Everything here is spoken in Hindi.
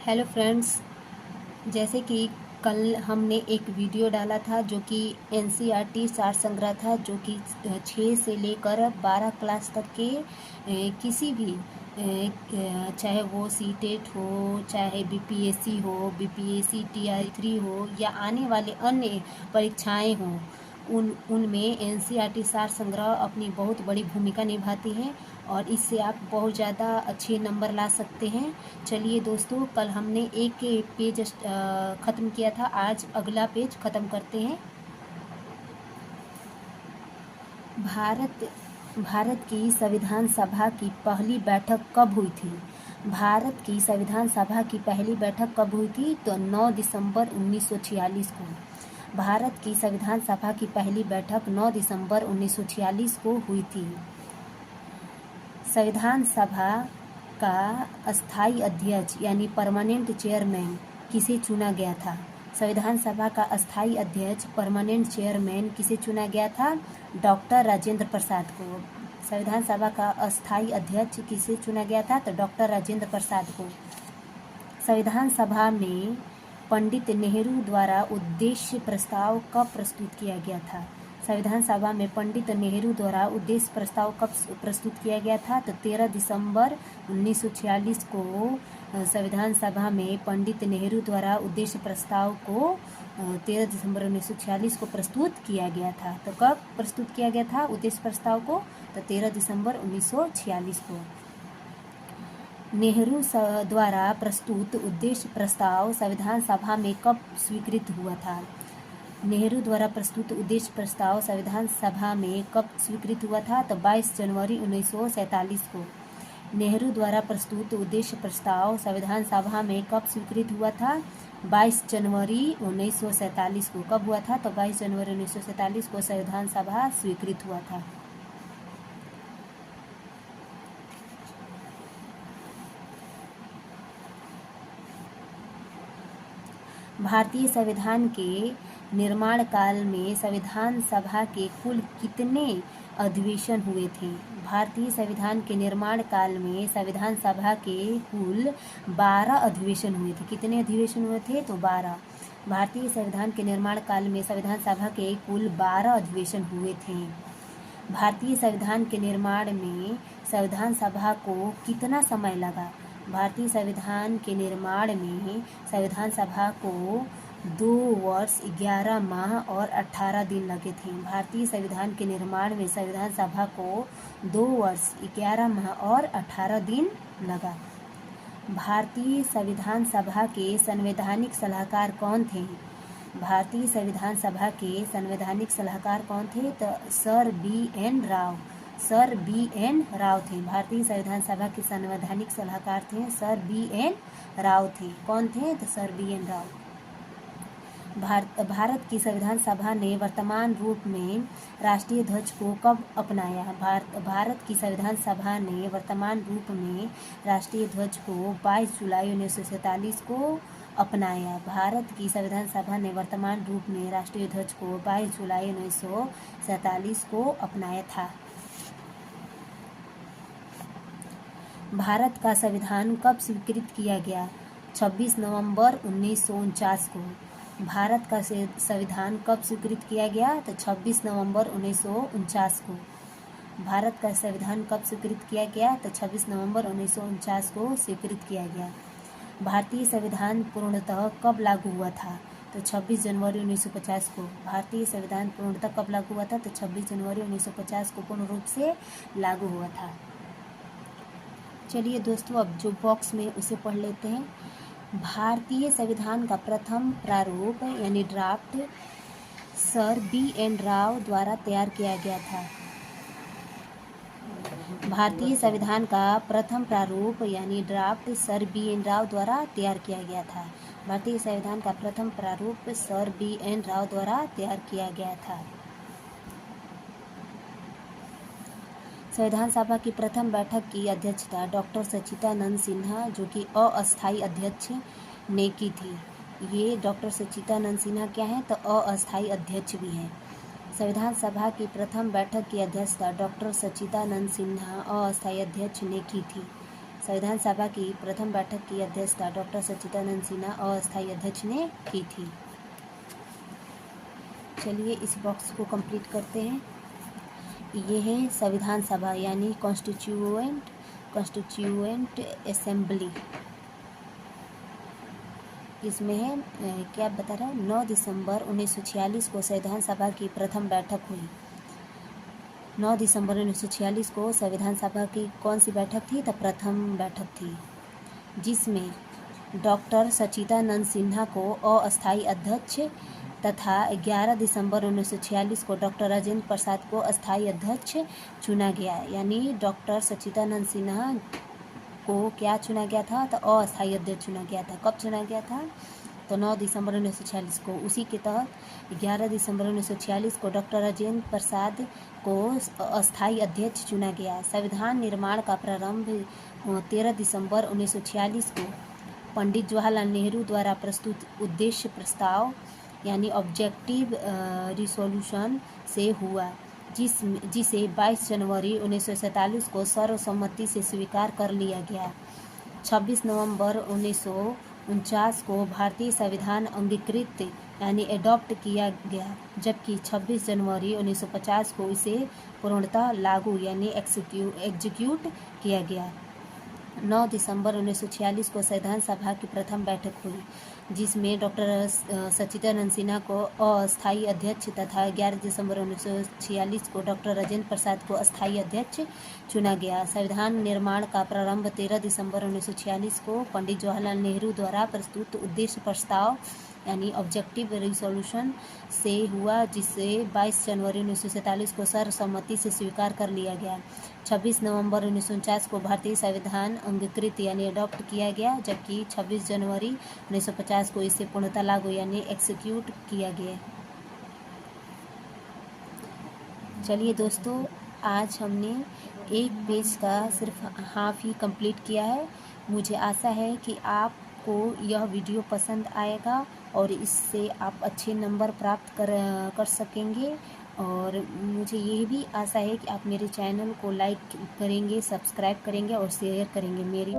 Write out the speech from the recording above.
हेलो फ्रेंड्स, जैसे कि कल हमने एक वीडियो डाला था जो कि एनसीईआरटी सार संग्रह था, जो कि 6 से लेकर 12 क्लास तक के किसी भी चाहे वो सीटेट हो, चाहे बीपीएससी हो, बीपीएससी टीआई 3 हो या आने वाले अन्य परीक्षाएं हों, उनमें एनसीईआरटी सार संग्रह अपनी बहुत बड़ी भूमिका निभाती है और इससे आप बहुत ज़्यादा अच्छे नंबर ला सकते हैं। चलिए दोस्तों, कल हमने एक पेज ख़त्म किया था, आज अगला पेज ख़त्म करते हैं। भारत की संविधान सभा की पहली बैठक कब हुई थी? भारत की संविधान सभा की पहली बैठक कब हुई थी? तो 9 दिसंबर 1946 को। भारत की संविधान सभा की पहली बैठक 9 दिसंबर 1946 को हुई थी। संविधान सभा का अस्थायी अध्यक्ष यानी परमानेंट चेयरमैन किसे चुना गया था? संविधान सभा का अस्थायी अध्यक्ष परमानेंट चेयरमैन किसे चुना गया था? डॉक्टर राजेंद्र प्रसाद को। संविधान सभा का अस्थायी अध्यक्ष किसे चुना गया था? तो डॉक्टर राजेंद्र प्रसाद को। संविधान सभा में पंडित नेहरू द्वारा उद्देश्य प्रस्ताव कब प्रस्तुत किया गया था? संविधान सभा में पंडित नेहरू द्वारा उद्देश्य प्रस्ताव कब प्रस्तुत किया गया था? तो 13 दिसंबर 1946 को संविधान सभा में पंडित नेहरू द्वारा उद्देश्य प्रस्ताव को 13 दिसंबर 1946 को प्रस्तुत किया गया था। तो कब प्रस्तुत किया गया था उद्देश्य प्रस्ताव को? तो 13 दिसंबर 1946 को। नेहरू द्वारा प्रस्तुत उद्देश्य प्रस्ताव संविधान सभा में कब स्वीकृत हुआ था? नेहरू द्वारा प्रस्तुत उद्देश्य प्रस्ताव संविधान सभा में कब स्वीकृत हुआ था? तो 22 जनवरी 1947 को। नेहरू द्वारा प्रस्तुत उद्देश्य प्रस्ताव संविधान सभा में कब स्वीकृत हुआ था? 22 जनवरी 1947 को। कब हुआ था? तो 22 जनवरी 1947 को संविधान सभा स्वीकृत हुआ था। भारतीय संविधान के निर्माण काल में संविधान सभा के कुल कितने अधिवेशन हुए थे? भारतीय संविधान के निर्माण काल में संविधान सभा के कुल 12 अधिवेशन हुए थे। कितने अधिवेशन हुए थे? तो 12। भारतीय संविधान के निर्माण काल में संविधान सभा के कुल 12 अधिवेशन हुए थे। भारतीय संविधान के निर्माण में संविधान सभा को कितना समय लगा? भारतीय संविधान के निर्माण में संविधान सभा को 2 वर्ष 11 माह और 18 दिन लगे थे। भारतीय संविधान के निर्माण में संविधान सभा को 2 वर्ष 11 माह और 18 दिन लगा। भारतीय संविधान सभा के संवैधानिक सलाहकार कौन थे? भारतीय संविधान सभा के संवैधानिक सलाहकार कौन थे? तो sir B.N. Rao. Sir B.N. Rao थे। भारतीय संविधान सभा के संवैधानिक सलाहकार थे सर B.N. राव थे। कौन थे? तो सर B.N. राव। भारत की संविधान सभा ने वर्तमान रूप में राष्ट्रीय ध्वज को कब अपनाया? भारत की संविधान सभा ने वर्तमान रूप में राष्ट्रीय ध्वज को 22 जुलाई 1947 को अपनाया। भारत की संविधान सभा ने वर्तमान रूप में राष्ट्रीय ध्वज को 22 जुलाई 1947 को अपनाया था। भारत का संविधान कब स्वीकृत किया गया? 26 नवंबर 1949 को। भारत का संविधान कब स्वीकृत किया गया? तो 26 नवंबर 1949 को। भारत का संविधान कब स्वीकृत किया गया? तो 26 नवंबर 1949 को स्वीकृत किया गया। भारतीय संविधान पूर्णतः कब लागू हुआ था? तो 26 जनवरी 1950 को। भारतीय संविधान पूर्णतः कब लागू हुआ था? तो 26 जनवरी 1950 को पूर्ण रूप से लागू हुआ था। चलिए दोस्तों, अब जो बॉक्स में उसे पढ़ लेते हैं। भारतीय संविधान का प्रथम प्रारूप यानी ड्राफ्ट सर B.N. राव द्वारा तैयार किया गया था। भारतीय संविधान का प्रथम प्रारूप यानी ड्राफ्ट सर B.N. राव द्वारा तैयार किया गया था। भारतीय संविधान का प्रथम प्रारूप सर B.N. राव द्वारा तैयार किया गया था। संविधान सभा की प्रथम बैठक की अध्यक्षता डॉक्टर सच्चिदानंद सिन्हा, जो कि अस्थायी अध्यक्ष, ने की थी। ये डॉक्टर सच्चिदानंद सिन्हा क्या है? तो अस्थायी अध्यक्ष भी हैं। संविधान सभा की प्रथम बैठक की अध्यक्षता डॉक्टर सच्चिदानंद सिन्हा, अस्थायी अध्यक्ष, ने की थी। संविधान सभा की प्रथम बैठक की अध्यक्षता डॉक्टर सच्चिदानंद सिन्हा अस्थायी अध्यक्ष ने की थी। चलिए इस बॉक्स को कंप्लीट करते हैं। ये है संविधान सभा यानी कॉन्स्टिट्यूएंट असेंबली। इसमें है क्या बता रहा है, 9 दिसंबर 1946 को संविधान सभा की प्रथम बैठक हुई। 9 दिसंबर 1946 को संविधान सभा की कौन सी बैठक थी? तो प्रथम बैठक थी, जिसमें डॉक्टर सच्चिदानंद सिन्हा को अस्थायी अध्यक्ष तथा 11 दिसंबर 1946 को डॉक्टर राजेंद्र प्रसाद को अस्थायी अध्यक्ष चुना गया। यानी डॉक्टर सच्चिदानंद सिन्हा को क्या चुना गया था? तो अस्थायी अध्यक्ष चुना गया था। कब चुना गया था? तो 9 दिसंबर 1946 को। उसी के तहत 11 दिसंबर 1946 को डॉक्टर राजेंद्र प्रसाद को अस्थायी अध्यक्ष चुना गया। संविधान निर्माण का प्रारंभ 13 दिसंबर 1946 को पंडित जवाहरलाल नेहरू द्वारा प्रस्तुत उद्देश्य प्रस्ताव यानी ऑब्जेक्टिव रिसोल्यूशन से हुआ, जिसे 22 जनवरी 1947 को सर्वसम्मति से स्वीकार कर लिया गया। 26 नवंबर 1949 को भारतीय संविधान अंगीकृत यानी एडॉप्ट किया गया, जबकि 26 जनवरी 1950 को इसे पूर्णतः लागू यानी एग्जीक्यूट किया गया। 9 दिसंबर 1946 को संविधान सभा की प्रथम बैठक हुई, जिसमें डॉक्टर सच्चिदानंद सिन्हा को अस्थायी अध्यक्ष तथा 11 दिसंबर 1946 को डॉक्टर राजेंद्र प्रसाद को अस्थायी अध्यक्ष चुना गया। संविधान निर्माण का प्रारंभ 13 दिसंबर 1946 को पंडित जवाहरलाल नेहरू द्वारा प्रस्तुत उद्देश्य प्रस्ताव यानी ऑब्जेक्टिव रिसोल्यूशन से हुआ, जिसे 22 जनवरी 1947 को सर्वसम्मति से स्वीकार कर लिया गया। 26 नवंबर 1949 को भारतीय संविधान अंगीकृत यानी अडॉप्ट किया गया, जबकि 26 जनवरी 1950 को इसे पूर्णतः लागू यानी एक्सिक्यूट किया गया। चलिए दोस्तों, आज हमने एक पेज का सिर्फ हाफ ही कंप्लीट किया है। मुझे आशा है कि आपको यह वीडियो पसंद आएगा और इससे आप अच्छे नंबर प्राप्त कर सकेंगे। और मुझे ये भी आशा है कि आप मेरे चैनल को लाइक करेंगे, सब्सक्राइब करेंगे और शेयर करेंगे। मेरी